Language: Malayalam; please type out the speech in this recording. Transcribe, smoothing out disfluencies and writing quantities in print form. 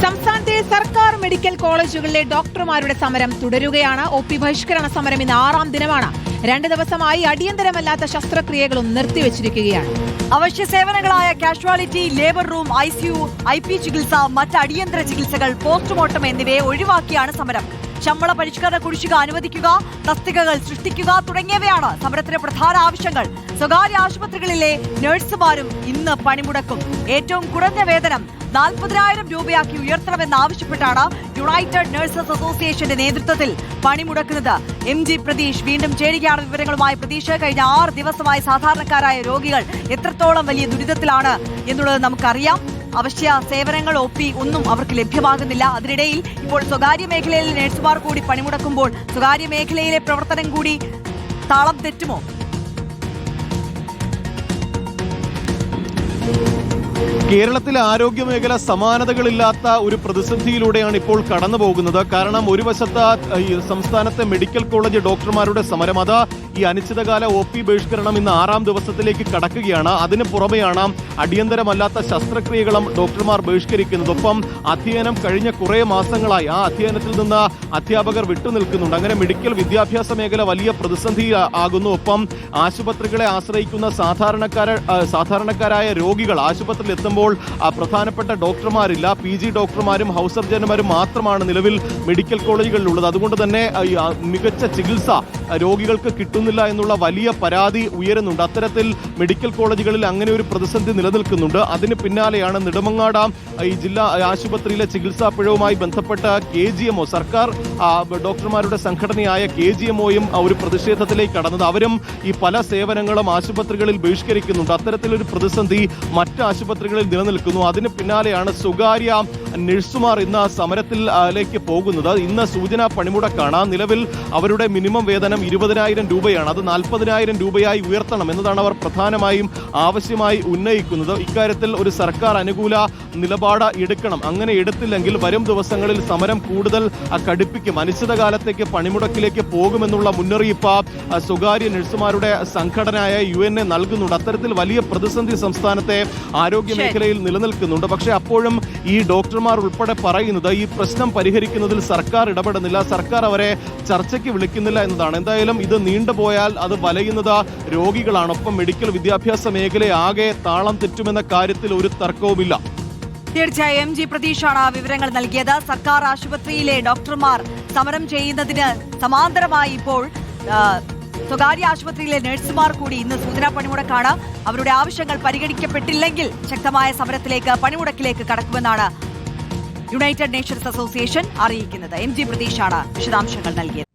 സംസ്ഥാനത്തെ സർക്കാർ മെഡിക്കൽ കോളേജുകളിലെ ഡോക്ടർമാരുടെ സമരം തുടരുകയാണ്. ഒ പി ബഹിഷ്കരണ സമരം ഇന്ന് 6ാം ദിനമാണ്. 2 ദിവസമായി അടിയന്തരമല്ലാത്ത ശസ്ത്രക്രിയകളും നിർത്തിവച്ചിരിക്കുകയാണ്. അവശ്യ സേവനങ്ങളായ casualty, labour room, ICU, IP ചികിത്സ, മറ്റ് അടിയന്തര ചികിത്സകൾ, പോസ്റ്റ്മോർട്ടം എന്നിവയെ ഒഴിവാക്കിയാണ് സമരം. ശമ്പള പരിഷ്കരണ കുടിശ്ശിക അനുവദിക്കുക, തസ്തികകൾ സൃഷ്ടിക്കുക തുടങ്ങിയവയാണ് സമരത്തിന്റെ പ്രധാന ആവശ്യങ്ങൾ. സ്വകാര്യ ആശുപത്രികളിലെ നഴ്സുമാരും ഇന്ന് പണിമുടക്കും. ഏറ്റവും കുറഞ്ഞ വേതനം 40,000 രൂപയാക്കി ഉയർത്തണമെന്നാവശ്യപ്പെട്ടാണ് യുണൈറ്റഡ് നഴ്സസ് അസോസിയേഷന്റെ നേതൃത്വത്തിൽ പണിമുടക്കുന്നത്. MG പ്രതീഷ് വീണ്ടും ചേരുകയാണ് വിവരങ്ങളുമായി. പ്രതീഷ്, കഴിഞ്ഞ 6 ദിവസമായി സാധാരണക്കാരായ രോഗികൾ എത്രത്തോളം വലിയ ദുരിതത്തിലാണ് എന്നുള്ളത് നമുക്കറിയാം. അവശ്യ സേവനങ്ങൾ, OP ഒന്നും അവർക്ക് ലഭ്യമാകുന്നില്ല. അതിനിടയിൽ ഇപ്പോൾ സ്വകാര്യ മേഖലയിലെ നഴ്സുമാർ കൂടി പണിമുടക്കുമ്പോൾ സ്വകാര്യ മേഖലയിലെ പ്രവർത്തനം കൂടി താളം തെറ്റുമോ? കേരളത്തിലെ ആരോഗ്യ മേഖല സമാനതകളില്ലാത്ത ഒരു പ്രതിസന്ധിയിലൂടെയാണ് ഇപ്പോൾ കടന്നു പോകുന്നത്. കാരണം ഒരു വശത്ത് സംസ്ഥാനത്തെ മെഡിക്കൽ കോളേജ് ഡോക്ടർമാരുടെ സമരം, അത് ഈ അനിശ്ചിതകാല OP ബഹിഷ്കരണം ഇന്ന് 6ാം ദിവസത്തിലേക്ക് കടക്കുകയാണ്. അതിന് പുറമെയാണ് അടിയന്തരമല്ലാത്ത ശസ്ത്രക്രിയകളും ഡോക്ടർമാർ ബഹിഷ്കരിക്കുന്നത്. ഒപ്പം അധ്യയനം കഴിഞ്ഞ കുറേ മാസങ്ങളായി ആ അധ്യയനത്തിൽ നിന്ന് അധ്യാപകർ വിട്ടുനിൽക്കുന്നുണ്ട്. അങ്ങനെ മെഡിക്കൽ വിദ്യാഭ്യാസ മേഖല വലിയ പ്രതിസന്ധി ആകുന്നു. ഒപ്പം ആശുപത്രികളെ ആശ്രയിക്കുന്ന സാധാരണക്കാരായ രോഗികൾ ആശുപത്രിയിൽ എത്തുമ്പോൾ പ്രധാനപ്പെട്ട ഡോക്ടർമാരില്ല. PG ഡോക്ടർമാരും ഹൗസ് സർജന്മാരും മാത്രമാണ് നിലവിൽ മെഡിക്കൽ കോളേജുകളിലുള്ളത്. അതുകൊണ്ട് തന്നെ മികച്ച ചികിത്സ രോഗികൾക്ക് കിട്ടുന്നില്ല എന്നുള്ള വലിയ പരാതി ഉയരുന്നുണ്ട്. അത്തരത്തിൽ മെഡിക്കൽ കോളേജുകളിൽ അങ്ങനെ ഒരു പ്രതിസന്ധി നിലനിൽക്കുന്നുണ്ട്. അതിന് പിന്നാലെയാണ് നെടുമങ്ങാട് ഈ ജില്ലാ ആശുപത്രിയിലെ ചികിത്സാ പിഴവുമായി ബന്ധപ്പെട്ട KGMO, സർക്കാർ ഡോക്ടർമാരുടെ സംഘടനയായ KGMOയും ഒരു പ്രതിഷേധത്തിലേക്ക് കടന്നത്. അവരും ഈ പല സേവനങ്ങളും ആശുപത്രികളിൽ ബഹിഷ്കരിക്കുന്നുണ്ട്. അത്തരത്തിലൊരു പ്രതിസന്ധി മറ്റ് ആശുപത്രികളിൽ നിലനിൽക്കുന്നു. അതിന് പിന്നാലെയാണ് സ്വകാര്യ നഴ്സുമാർ ഇന്ന് സമരത്തിലേക്ക് പോകുന്നത്. ഇന്ന് സൂചനാ പണിമുടക്കാണ്. നിലവിൽ അവരുടെ മിനിമം വേതനം 20,000 രൂപയാണ്. അത് 40,000 രൂപയായി ഉയർത്തണം എന്നതാണ് അവർ പ്രധാനമായും ആവശ്യമായി ഉന്നയിക്കുന്നത്. ഇക്കാര്യത്തിൽ ഒരു സർക്കാർ അനുകൂല നിലപാട് എടുക്കണം. അങ്ങനെ എടുത്തില്ലെങ്കിൽ വരും ദിവസങ്ങളിൽ സമരം കൂടുതൽ കടുപ്പിക്കും. അനിശ്ചിതകാലത്തേക്ക് പണിമുടക്കിലേക്ക് പോകുമെന്നുള്ള മുന്നറിയിപ്പ് സ്വകാര്യ നഴ്സുമാരുടെ സംഘടനയായ UNA നൽകുന്നുണ്ട്. അത്തരത്തിൽ വലിയ പ്രതിസന്ധി സംസ്ഥാനത്തെ ആരോഗ്യ മേഖലയിൽ നിലനിൽക്കുന്നുണ്ട്. പക്ഷേ അപ്പോഴും ഈ ഡോക്ടർമാർ ഉൾപ്പെടെ പറയുന്നത് ഈ പ്രശ്നം പരിഹരിക്കുന്നതിൽ സർക്കാർ ഇടപെടുന്നില്ല, സർക്കാർ അവരെ ചർച്ചയ്ക്ക് വിളിക്കുന്നില്ല എന്നതാണ്. എന്തായാലും ഇത് നീണ്ടുപോയാൽ അത് വലയുന്നത് രോഗികളാണ്. ഒപ്പം മെഡിക്കൽ വിദ്യാഭ്യാസ മേഖലയാകെ താളം തെറ്റുമെന്ന കാര്യത്തിൽ ഒരു തർക്കവുമില്ല. തീർച്ചയായും MG പ്രതീഷാണ് വിവരങ്ങൾ നൽകിയത്. സർക്കാർ ആശുപത്രിയിലെ ഡോക്ടർമാർ സമരം ചെയ്യുന്നതിന് സമാന്തരമായി ഇപ്പോൾ സ്വകാര്യ ആശുപത്രിയിലെ നഴ്സുമാർ കൂടി ഇന്ന് സൂചനാ പണിമുടക്കാണ്. അവരുടെ ആവശ്യങ്ങൾ പരിഗണിക്കപ്പെട്ടില്ലെങ്കിൽ ശക്തമായ സമരത്തിലേക്ക്, പണിമുടക്കിലേക്ക് കടക്കുമെന്നാണ് യുണൈറ്റഡ് നേഷൻസ് അസോസിയേഷൻ അറിയിക്കുന്നത്. MG പ്രതീഷാണ് വിശദാംശങ്ങൾ നൽകിയത്.